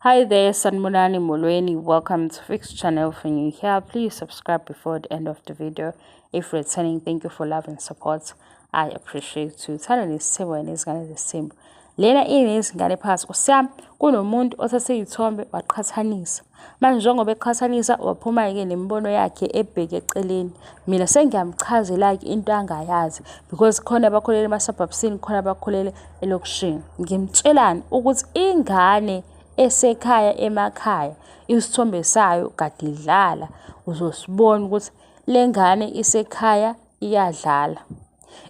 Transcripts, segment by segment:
Hi there, Sanmunani Molweni. Welcome to Fix Channel. If you're new here, please subscribe before the end of the video. If returning, thank you for love and support. I appreciate you. Channel is same and it's gonna the same. Lena ngane phasi usiyami kunomuntu othathe izithombe waqhathanisa. Manje njengoba eqhathanisa waphuma ke nembono yakhe ebheke eceleni. Mina sengiyamchazela ke into angayazi because khona abakholele emasabhabsini khona abakholele elokushini. Ngimtshelani ukuthi ingane esekhaya emakhaya isithombe sayo kade idlala uzosibona ukuthi lengane isekhaya iyadlala.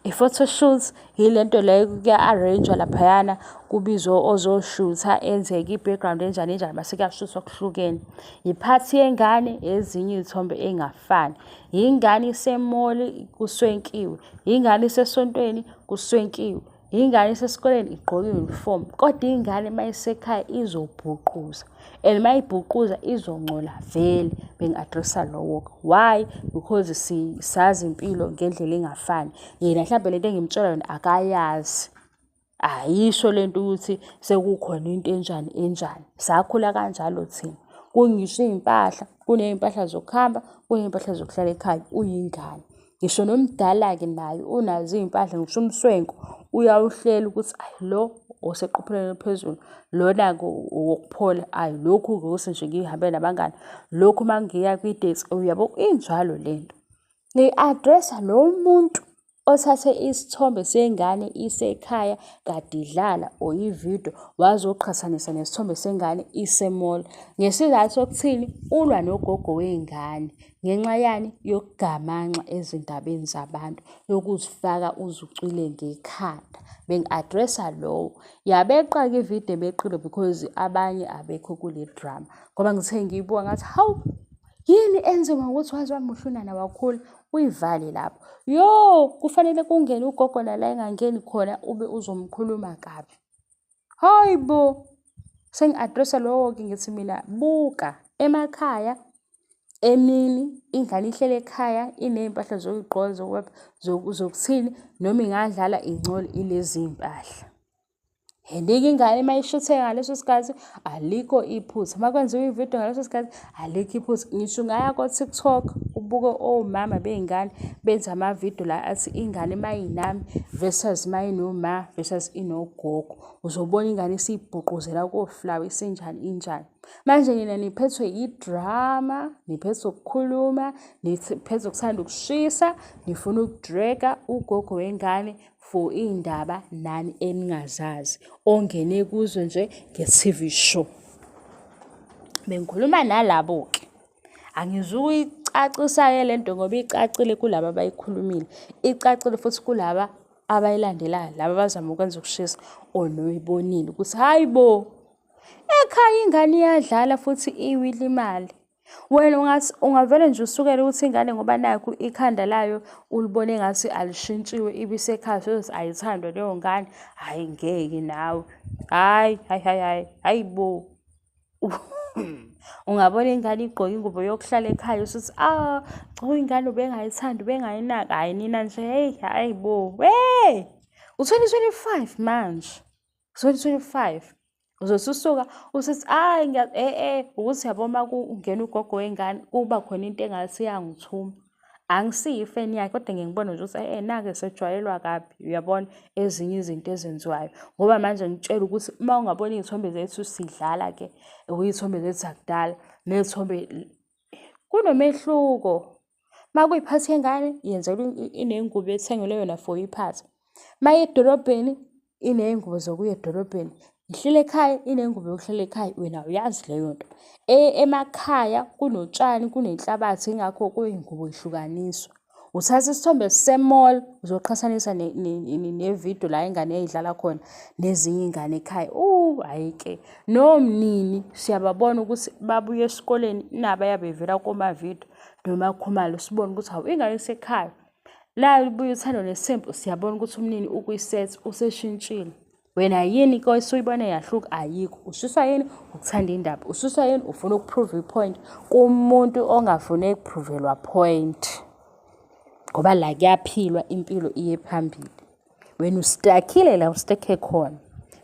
I-photoshoot yilento leyo kuya-arrange laphayana kubizwa ozoshutha enzeke i-background enjani mase kuyashuthwa kuhlukene. Iphathi yengane ezinye izithombe engafani. Ingane isemall kuswenkiwe, ingane isesontweni kuswenkiwe, ingane isesikoleni igqoke uniform. Kodwa ingane mayisekhaya izobhuquza and mayibhuquza izongcola vele. Bengi-addressa lokho. Why? Because sazi impilo ngendlela engafani. Yena mhlawumbe lento engimtshela yona akayazi. Ayisho lento ukuthi sekukhona into enjani. Sakhula kanjalo thina. Kungisho impahla, kuney'mpahla zokuhamba, kuney'mpahla zokuhlala ekhaya, uyingane. Ngisho nomdala ke naye unazo iy'mpahla, ngisho umswenko uyawuhlela ukuthi lo oseqophelweni eliphezulu, lona wokuphola, lokhu ukuthi nje ngihambe nabangani, lokhu mangiya kwi-dates, uyabo injalo lento. Ngi-addressa lo muntu othathe isithombe sengane isekhaya kade idlala or ividiyo wazoqhathanisa nesithombe sengane isemall. Ngesizathu sokuthini ulwa nogogo wengane ngenxa yani yokugamanxa ezindabeni zabantu, yokuzifaka uzucwile ngekhanda. Bengi-addressa lowo. Yabeqa-ke ividiyo beqile because abanye abekho kule drama. Ngoba ngithe ngiyibuka ngathi hawu yini enzima ukuthi wazi wami uhlunana wakhula uyivale lapho. Kufanele kungene ugogo la engangeni khona ube uzomkhuluma kabi. Hayibo. Sengi-addressa lowo-ke ngithi mina buka emakhaya emini ingane ihlele ekhaya iney'mpahla zokuyigqoka zokuthini noma ingadlala ingcole ilezi iy'mpahla. Henike ingane mayishuthe ngaleso sikhathi alikho iphutha. Makwenziwa ividiyo ngaleso sikhathi alikho iphutha. Ngisho ungaya ko-TikTok ubuke omama bey'ngane benza amavidiyo la athi ingane mayinami versus mayinoma versus inogogo. Uzobona ingane isibhuquzela koflawa injani. Manje nina niphethwe idrama, niphethwe ukukhuluma, niphethwe ukuthanda ukushisa, nifuna ukudraga ugogo wengane for iy'ndaba nani eningazazi ongene kuzo nje nge-TV show. Bengikhuluma nalabo-ke. Angizuyicacisa-ke lento ngoba icacile kulaba abayikhulumile. Icacile futhi kulaba abayilandelayo, laba abazama ukwenza ukushisa onoyibonile ukuthi hayibo ekhaya ingane iyadlala futhi iwile imali. Wena ungavele nje usukele ukuthi ingane ngoba nakho ikhanda layo ulibone ngathi alishintshiwe ibisekhaya sokuthi ayithandwa leyo ngane. Hayi ngeke nawe. Hayibo. Ungabona ingane igqoke ingubo yokuhlala ekhaya usuthi ingane ubengayithandi ubengayinaki. Hayi nina nje hayibo. U-2025 manje. 2025. Uzosusuka usithi ukuthi yabo uma kungena ugogo wengane kuba khona into engathi iyangithuma. Angisiyi ifeni yakhe kodwa ngibona nje ukuthi nake sejwayelwa kabi uyabona ezinye izinto ezenziwayo. Ngoba manje ngitshela ukuthi uma ungabona iy'thombe zethu sidlala ke iy'thombe zethu zakudala ney'thombe kunomehluko. Uma kuyiphathi yengane yenzelwa inengubo ethengelwe yona for iphathi. Uma edolobheni iney'ngubo zokuya edolobheni. Ihlele ekhaya inengubo yokuhlala ekhaya, wena uyazi leyo nto. Emakhaya kunotshani kunenhlabathi ingakho kuyingubo ihlukaniswa. Uthatha isithombe semall uzoqhathanisa nevidiyo la ingane eyidlala khona nezinye ingane ekhaya. Hhayi-ke nomnini siyababona ukuthi babuye esikoleni naba yabevela kumavidiyo noma kukhumalo sibone ukuthi hawu ingane isekhaya. La ubuye uthando nesempu siyabona ukuthi umnini ukuyisetha useshintshile. Wena yini ke osuyibone yahluka ayikho. Ususwa yini ukuthanda indaba. Ususwa yini ufuna ukuprove ipoint kumuntu ongafune ukupruvelwa point. Ngoba la kuyaphilwa impilo iye phambili. Wena ustakile la ustekhe khona.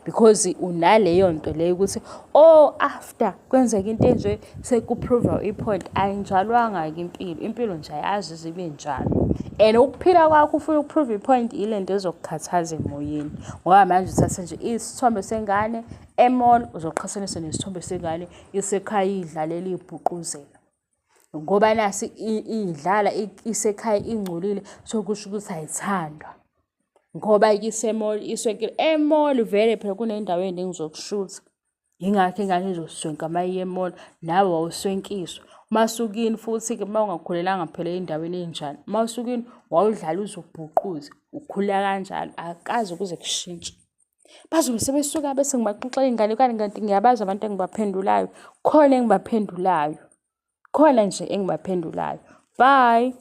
because unaleyo nto leyo ukuthi after kwenzeka into enje sekuprove ipoint. Ayinjalwanga-ke impilo nje ayazi zibe njalo, and ukuphila kwakho ufuna ukuprove ipoint ile nto ezokukhathaza emoyeni, ngoba manje uthatha nje isithombe sengane emall uzoqhathanisa nesithombe sengane isekhaya idlalela ibhuquzela, ngoba nasi idlala isekhaya ingcolile sokusho ukuthi ayithandwa, ngoba isemall iswenkile. Emall vele phela kunendawo eningi zokushutha, yingakho ingane izoswenka uma iye emall, nawe wawuswenkiswa. Masukini futhi-ke uma ungakhulelanga phela endaweni enjani, masukini wawudlala uzobhuquza, ukhula kanjalo, akazi ukuze kushintshe. Bazobe sebesuka bese ngibaxoxela iy'nganekwane, kanti ngiyabazi abantu engibaphendulayo, khona engibaphendulayo, khona nje engibaphendulayo. Bye.